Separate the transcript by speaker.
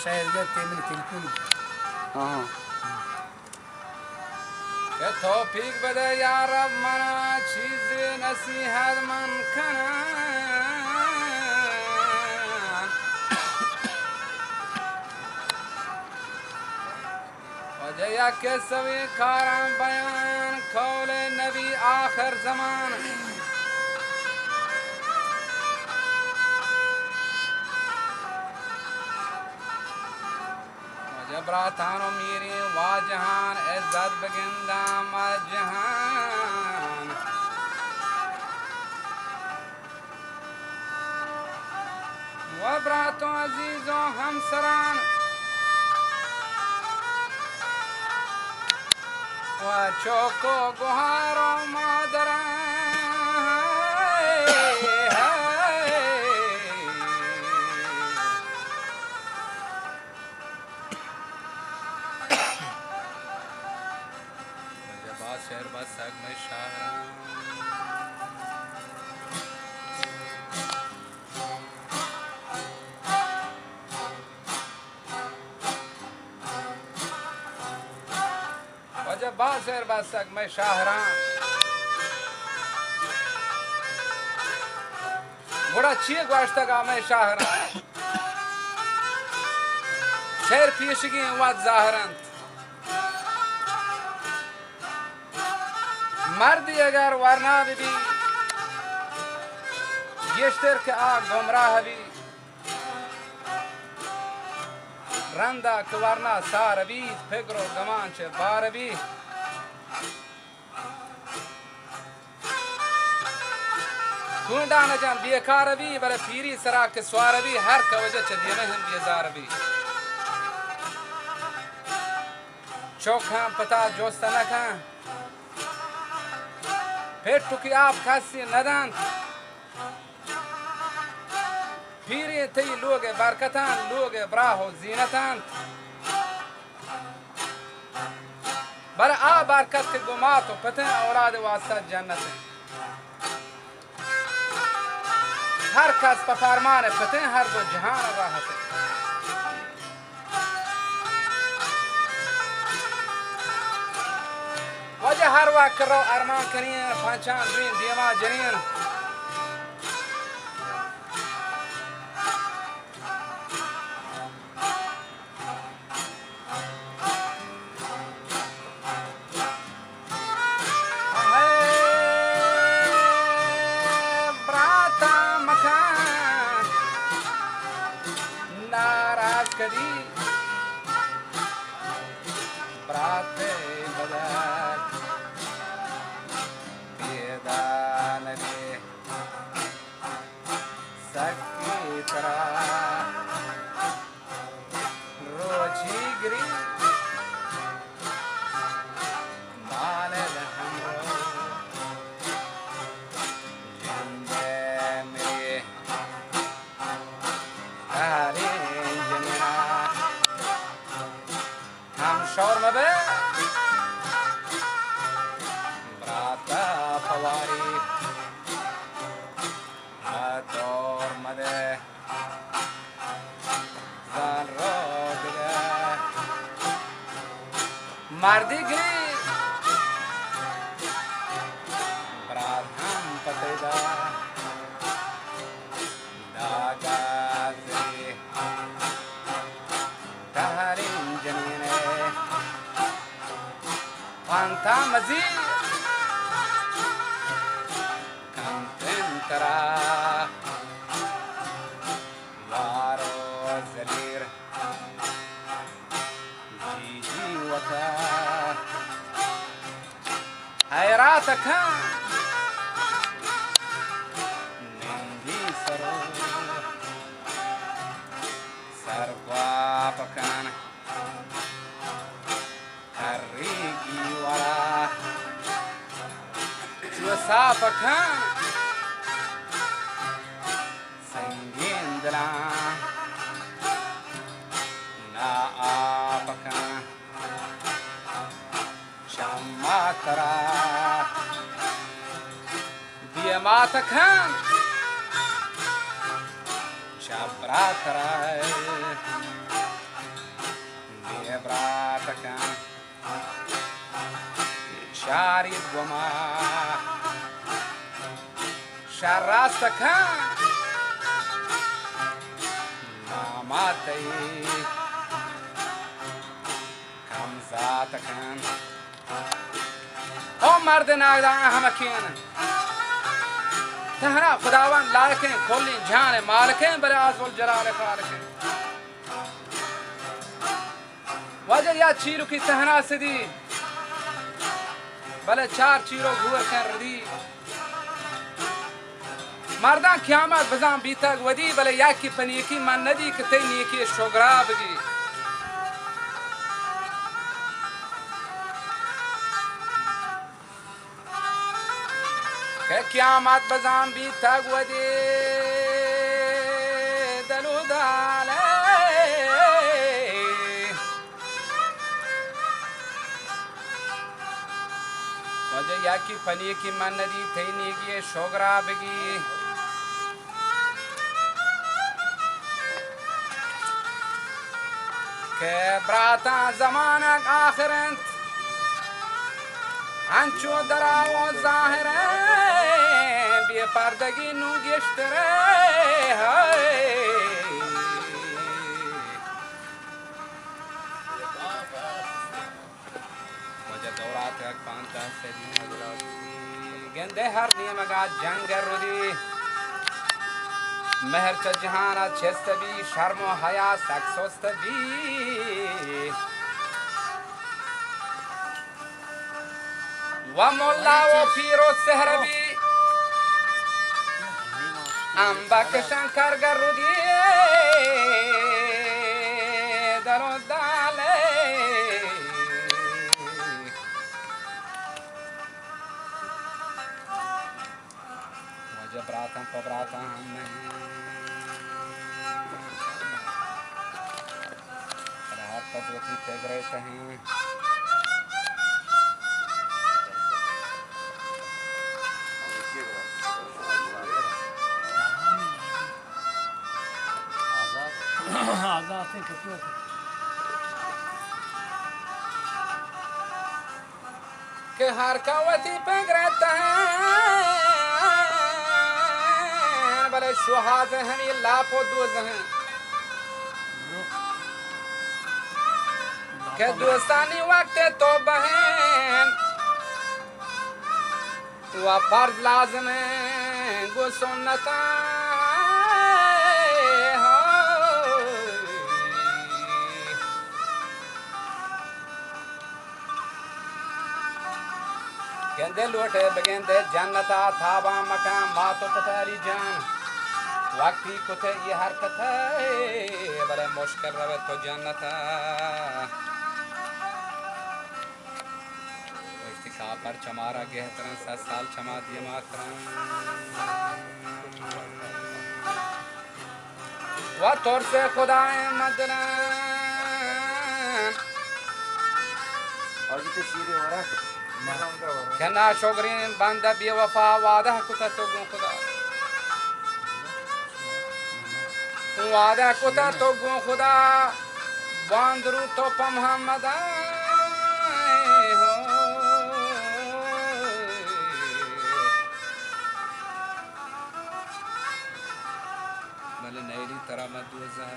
Speaker 1: شاید من تلفن
Speaker 2: که توفیق بده یا رب منا چیزی نصیحت من کنن وجه یک سوی کارم بیان قول نبی آخر زمان براتان و میری و جهان عزت بگندم از جهان و براتو عزیز و همسران و چوک و گوهر و مادران شهر بسک میں شهران وجه با شهر بسک میں شهران بڑا چیه گوشتگا میں شهران شهر پیشگی وقت ظاهرند مردی اگر ورنا بی گشتر که آگ گمراه بی رنده که ورنا سار بی فکر و گمان چه بار بی کوندان جان بیکار بی بله پیری سرا که سوار بی هر که وجه چه دیمه هم بیزار بی چوک هم پتا جوست نکن پیٹو کی آپ کسی ندان پیری تی لوگ برکتان لوگ براہ و زینتان بل آ برکت کے گمات و پتیں اولاد واسطہ جنت ہر کس پا فرمان پتیں ہر دو جہان راحت وجه هر وقت رو ارمان کنین پنچان دوین دیما جنین براتا مکان ناراض کدی برات بدر سکی ترا روچی گری مالد ہم رو جنجے میرے تاری جنینا ہم شور مبے براتا پواری دور مده زن رو بده مردی گری براد هم پتیدا داگازی تهرین جنینه پانتا مزید کمتن ترا وارو زلیر جی جی وطا حیرات کن نندی سرو سروا پکن هریگی ورا چو ساپکن سنگین دلان نا آپکن شما ترا بیماتکن شبرا ترا شارید گما شهر راست کن ناماتی کم ذات کن او مرد ناگدان همه کین تهنا خداوند لایکن کلی جهان مالکن بر آزول جلال خالکن وجه یا چیرو کی تهنا سدی بله چار چیرو گور کن ردی مردان قیامت بزن بیتگ ودی بله یکی پنیکی من ندی که تی نیکی شگرا بگی که قیامت بزن بیتگ ودی دلو داله وجه یکی پنیکی من ندی تی نیکی شگرا بگی که براتا زمانک آخرند هنچو دراو ظاهرند بی پردگی نو گشتره وجه دورات یک پانتا سدی گنده هر نیمگا جنگ رودی مهر چه جهانت چست بی شرم و حیا سکسست بی و مولا و پیر و سهر بی انبکشن کرگر رو دی درو داله وجه براتن پبراتن همه قدوتی تگ رہتے ہیں کہ ہر قوتی پگ رہتا ہے بلے شہاز ہیں یہ لاپو دوز ہیں کہ دوستانی وقت تو بہن و فرض لازم ہے گو سنتا گندے لوٹے بگندے جنتا تھابا مکان ماتو پتالی جان وقتی کتے یہ حرکت ہے بلے مشکل روے تو جنتا پر چمارا گہترن 7 سال چما دیے ماترن و طور سے خدا مدرن کہ نا شگرین بندہ بی وفا وعدہ کتا تو گون خدا وعدہ کتا تو گون خدا باندرو تو پا محمد نیلی ترا مدوزه